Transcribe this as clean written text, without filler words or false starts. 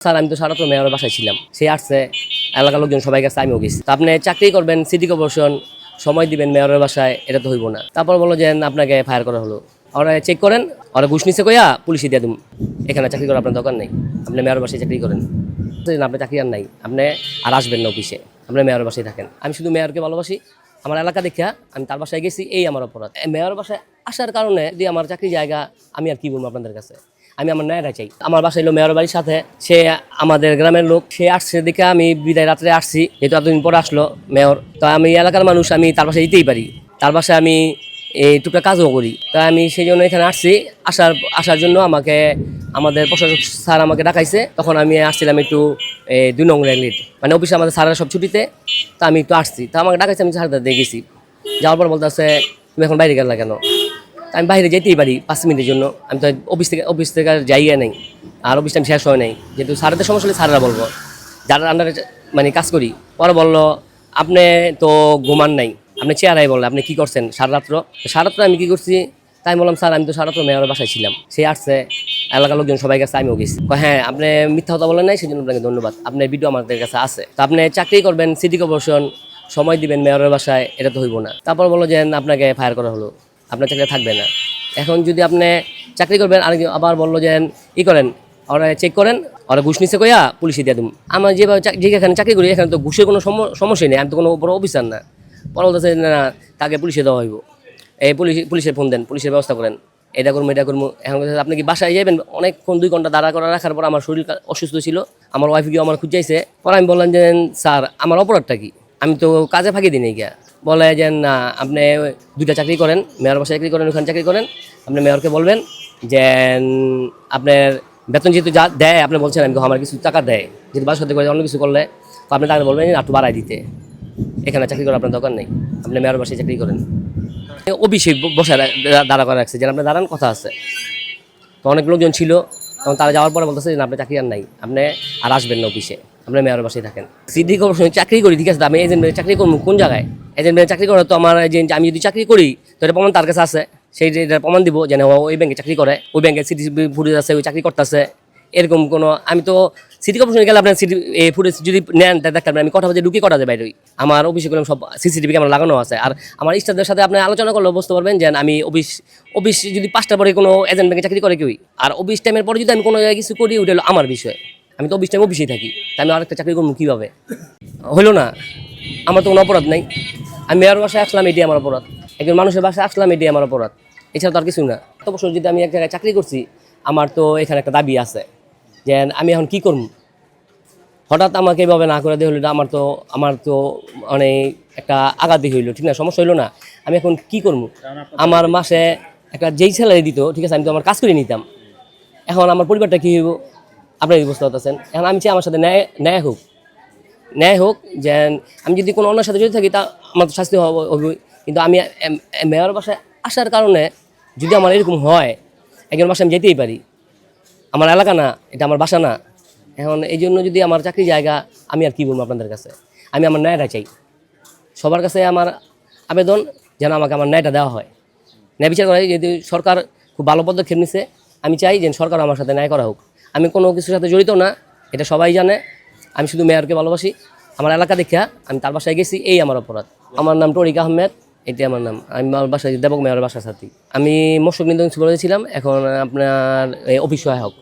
Sir আমি তো সারাত্র মেয়রের বাসায় ছিলাম, সে আসছে, এলাকার লোকজন সবাই গেছে, আমিও গেছি। তা আপনি চাকরি করবেন সিটি কর্পোরেশন, সময় দিবেন মেয়রের বাসায়, এটা তো হইব না। তারপর বলো যে আপনাকে ফায়ার করা হলো, ওরা চেক করেন, ওরা ঘুষ নিচ্ছে কইয়া পুলিশে দিয়ে দিন, এখানে চাকরি করার আপনার দরকার নেই, আপনি মেয়রের বাসায় চাকরি করেন। আপনি চাকরি আর নাই, আপনি আর আসবেন না অফিসে, আপনি মেয়রের বাসায় থাকেন। আমি শুধু মেয়রকে ভালোবাসি, আমার এলাকা দেখা আমি তার বাসায় গেছি, এই আমার অপরাধ। মেয়রের বাসায় আসার কারণে যদি আমার চাকরি জায়গা, আমি আর কি বলবো আপনাদের কাছে, আমি আমার ন্যায়টা চাই। আমার বাসায় এলো মেয়র বাড়ির সাথে, সে আমাদের গ্রামের লোক, সে আসছে দেখে আমি বিদায় রাত্রে আসছি, যেহেতু এতদিন পরে আসলো মেয়র, তো আমি এলাকার মানুষ, আমি তার বাসায় যেতেই পারি, তার বাসায় আমি এই টুকটা কাজও করি, তাই আমি সেই জন্য এখানে আসছি। আসার জন্য আমাকে আমাদের প্রশাসক স্যার আমাকে ডাকাইছে, তখন আমি আসছিলাম একটু 2 নং রেলগেট, মানে অফিসে আমাদের স্যারেরা সব ছুটিতে, তা আমি একটু আসছি, তা আমাকে ডাকাইছে, আমি স্যারদের দিয়ে গেছি। যাওয়ার পর বলতেছে তুমি এখন বাইরে গেলা কেন? আমি বাইরে যেতেই পারি 5 মিনিটের জন্য, আমি তো অফিস থেকে জায়গা নেই, আর অফিস টাইম শেষ হয় নাই, যেহেতু স্যারদের সমস্যা হলে স্যারেরা বলবো, যারা আন্ডারে মানে কাজ করি। পরে বললো আপনি তো ঘুমান নাই, আপনি চেয়ারাই বললেন আপনি কী করছেন সারাত্র আমি কী করছি? তাই বললাম স্যার আমি তো সারাত্র মেয়রের বাসায় ছিলাম, সে আসছে, এলাকার লোকজন সবাই গেছে, আমিও গেছি। হ্যাঁ আপনি মিথ্যা কথা বলেন নাই, সেই জন্য আপনাকে ধন্যবাদ, আপনার ভিডিও আমাদের কাছে আছে। তো আপনি চাকরি করবেন সিটি কর্পোরেশন, সময় দিবেন মেয়রের বাসায়, এটা তো হইব না। তারপর বললো যে আপনাকে ফায়ার করা হলো, আপনার চাকরি থাকবে না। এখন যদি আপনি চাকরি করবেন আর আবার বললো যে ই করেন, ওরা চেক করেন, ওরা ঘুষ নিচ্ছে কইয়া পুলিশে দিয়ে দিন। আমার যেখানে চাকরি করি এখানে তো ঘুষের কোনো সমস্যাই নেই, আমি তো কোনো বড় অফিসার না। পরে বলতেছে না তাকে পুলিশে দেওয়া হইব, এই পুলিশের ফোন দেন, পুলিশের ব্যবস্থা করেন, এটা করবো এটা করবো। এখন আপনি কি বাসায় যাবেন? অনেকক্ষণ 2 ঘন্টা দাঁড়া করা রাখার পর আমার শরীর অসুস্থ ছিল, আমার ওয়াইফ গিয়ে আমার খুঁজাইছে। পরে আমি বললাম যে স্যার আমার অপরাধটা কি, আমি তো কাজে ফাঁকি দিই গিয়া। বলে যে না আপনি 2টা চাকরি করেন, মেয়র বাসায় চাকরি করেন, ওখানে চাকরি করেন, আপনি মেয়রকে বলবেন যে আপনার বেতন যেহেতু যা দেয়, আপনি বলছেন আমি আমার কিছু টাকা দেয়, যেহেতু বাসার সাথে করে অন্য কিছু করলে, তো আপনি তাকে বলবেন একটু বাড়াই দিতে, এখানে চাকরি করার আপনার দরকার নেই, আপনি মেয়র বাসায় চাকরি করেন। অভিষেক বসে দাঁড়া করে রাখছে, যেন আপনি দাঁড়ান, কথা আছে। তো অনেক লোকজন ছিল, তখন তারা যাওয়ার পরে বলতেছে যে আপনি চাকরি আর নাই, আপনি আর আসবেন না অফিসে, আপনি মেয়রের বাসায় থাকেন। সিটি কর্পোরেশনে চাকরি করি, ঠিক আছে, আমি এজেন্ট চাকরি করবো কোন জায়গায়? এজেন্ট চাকরি করা তো আমার এজেন্ট, আমি যদি চাকরি করি তো এটা প্রমাণ তার কাছে আছে, সেই এটা প্রমাণ দিব যে ওই ব্যাংকে চাকরি করে, ওই ব্যাংকে সিটি ফুটেজ আছে, ওই চাকরি করতেছে, এরকম কোনো। আমি তো সিটি কর্পোরেশনে গেলে আপনার সিটি ফুটেজ যদি নেন দেখতে পারেন, আমি কথা বলতে ঢুকে করা যায় বাইরে, আমার অফিসে করলাম সব সিসিটিভি ক্যামেরা লাগানো আছে। আর আমার স্টাফদের সাথে আপনি আলোচনা করলে বুঝতে পারবেন যে আমি অফিস যদি 5টার পরে কোনো এজেন্ট ব্যাংকে চাকরি করে কেউই, আর অফিস টাইমের পরে যদি আমি কোনো জায়গায় কিছু করি, ওটা হলো আমার বিষয়, আমি তো অফিস টাইম অফিসেই থাকি, তাই আমি আরেকটা চাকরি করবো কীভাবে? হলো না, আমার তো কোনো অপরাধ নাই, আমি মেয়র বাসায় আসলাম, এটি আমার অপরাধ, একজন মানুষের বাসায় আসলাম, এটি আমার অপরাধ, এছাড়া তো আর কিছু না। অবশ্য যদি আমি এক জায়গায় চাকরি করছি, আমার তো এখানে একটা দাবি আছে যে আমি এখন কী করব, হঠাৎ আমাকে এভাবে না করে দিয়ে হলো, আমার তো অনেক একটা আঘাত হইল, ঠিক না, সমস্যা হইলো না, আমি এখন কি করবো? আমার মাসে একটা যেই স্যালারি দিত, ঠিক আছে, আমি তো আমার কাজ করে নিতাম, এখন আমার পরিবারটা কী হইব আপনারা বুঝতে পারতেছেন। এখন আমি চাই আমার সাথে ন্যায় হোক, যে আমি যদি কোনো অন্যের সাথে জড়িত থাকি তা আমার তো শাস্তি হবে, কিন্তু আমি মেয়র বাসায় আসার কারণে যদি আমার এরকম হয়, একজন বাসায় আমি যেতেই পারি, আমার এলাকা না, এটা আমার বাসা না। এখন এই জন্য যদি আমার চাকরি জায়গা, আমি আর কী বলবো আপনাদের কাছে, আমি আমার ন্যায়টা চাই। সবার কাছে আমার আবেদন যেন আমাকে আমার ন্যায়টা দেওয়া হয়, ন্যায় বিচার করে। যদি সরকার খুব ভালো পদক্ষেপ নিছে, আমি চাই যে সরকার আমার সাথে ন্যায় করা হোক। আমি কোনো কিছুর সাথে জড়িত না, এটা সবাই জানে, আমি শুধু মেয়রকে ভালোবাসি, আমার এলাকা দেখা আমি তার বাসায় গেছি, এই আমার অপরাধ। আমার নাম তরিক আহমেদ, এটি আমার নাম, আমি আমার বাসায় দেবক মেয়রের বাসার সাথী। আমি মশক নিন্দন ছিলাম, এখন আপনার অফিস সহায়ক।